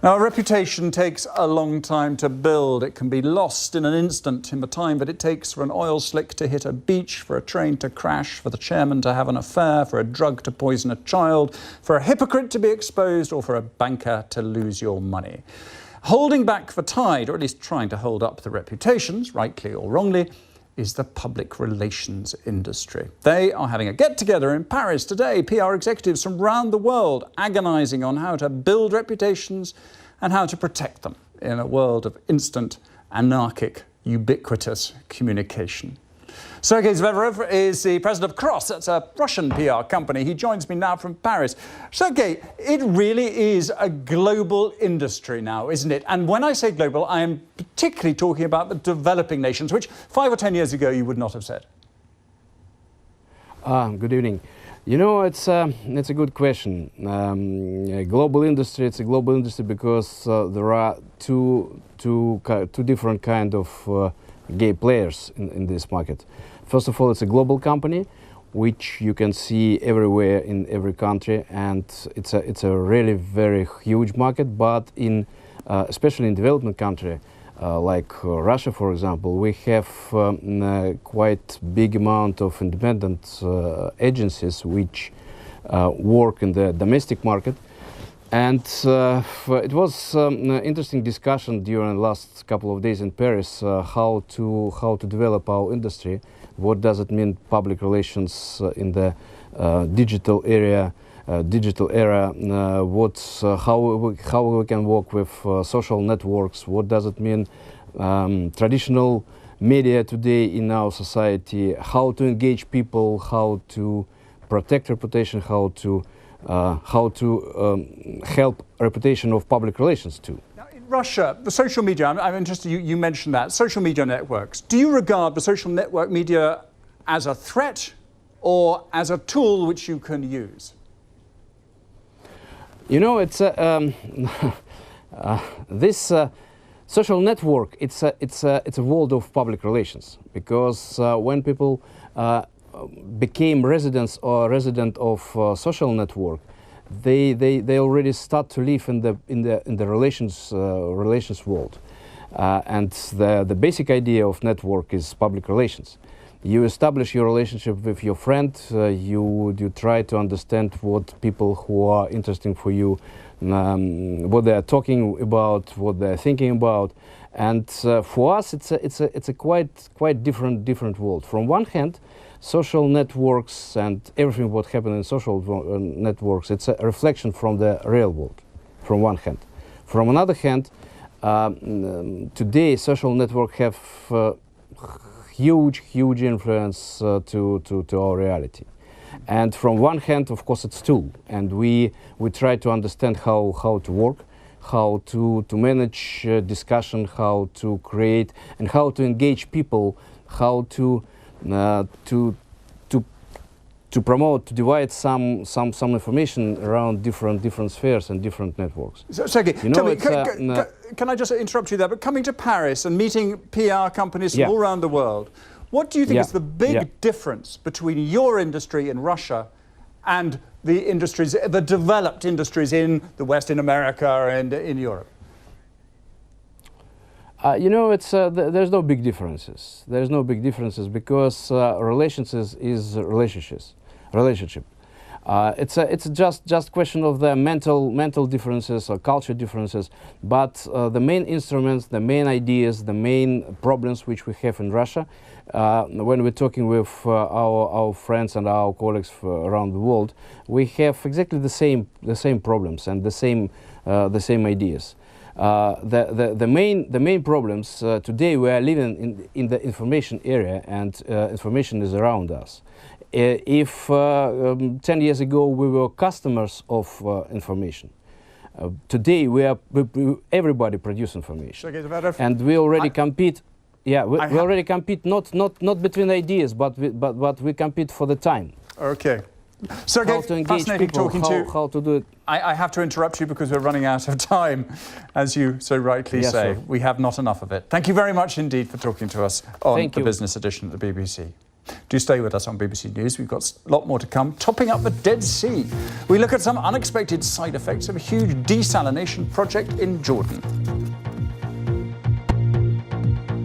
Now, a reputation takes a long time to build. It can be lost in an instant in the time that it takes for an oil slick to hit a beach, for a train to crash, for the chairman to have an affair, for a drug to poison a child, for a hypocrite to be exposed, or for a banker to lose your money. Holding back the tide, or at least trying to hold up the reputations, rightly or wrongly, is the public relations industry. They are having a get-together in Paris today. PR executives from around the world agonising on how to build reputations and how to protect them in a world of instant, anarchic, ubiquitous communication. Sergei Zverev is the president of KROS. That's a Russian PR company. He joins me now from Paris. Sergei, it really is a global industry now, isn't it? And when I say global, I am particularly talking about the developing nations, which 5 or 10 years ago you would not have said. Good evening. You know, it's a good question. Global industry, it's a global industry because there are two different kind of gay players in this market. First of all, it's a global company, which you can see everywhere in every country, and it's a really very huge market. But especially in development country like Russia, for example, we have quite big amount of independent agencies which work in the domestic market. And it was an interesting discussion during the last couple of days in Paris how to develop our industry. What does it mean public relations in the digital era? How we can work with social networks? What does it mean traditional media today in our society? How to engage people? How to protect reputation? How to help reputation of public relations too. Now, in Russia, the social media, I'm interested, you mentioned that, social media networks. Do you regard the social network media as a threat or as a tool which you can use? You know, it's this social network, it's a world of public relations, because when people became resident of social network, they already start to live in the relations world, and the basic idea of network is public relations. You establish your relationship with your friend. You try to understand what people who are interesting for you, what they are talking about, what they are thinking about, and for us, it's a quite different world. From one hand, social networks and everything what happens in social networks, it's a reflection from the real world, from one hand. From another hand, today social networks have huge influence to our reality. And from one hand, of course, it's tool, and we try to understand how to work, how to manage discussion, how to create and how to engage people, how to promote, to divide some information around different spheres and different networks. So, Sergei, you know, can I just interrupt you there? But coming to Paris and meeting PR companies from all around the world, what do you think is the big difference between your industry in Russia and the industries, the developed industries in the West, in America, and in Europe? You know, there's no big differences. There's no big differences because relations is relationship. It's just question of the mental differences or culture differences. But the main instruments, the main ideas, the main problems which we have in Russia, when we're talking with our friends and our colleagues around the world, we have exactly the same problems and the same ideas. The main problems today, we are living in the information era, and information is around us. If 10 years ago we were customers of information, today everybody produces information, and we already compete. Yeah, we already compete not between ideas, but we compete for the time. Okay. Sergei, fascinating people, talking to you. How to do it. I have to interrupt you because we're running out of time, as you so rightly say. Sure. We have not enough of it. Thank you very much indeed for talking to us on the business edition of the BBC. Do stay with us on BBC News. We've got a lot more to come. Topping up the Dead Sea. We look at some unexpected side effects of a huge desalination project in Jordan.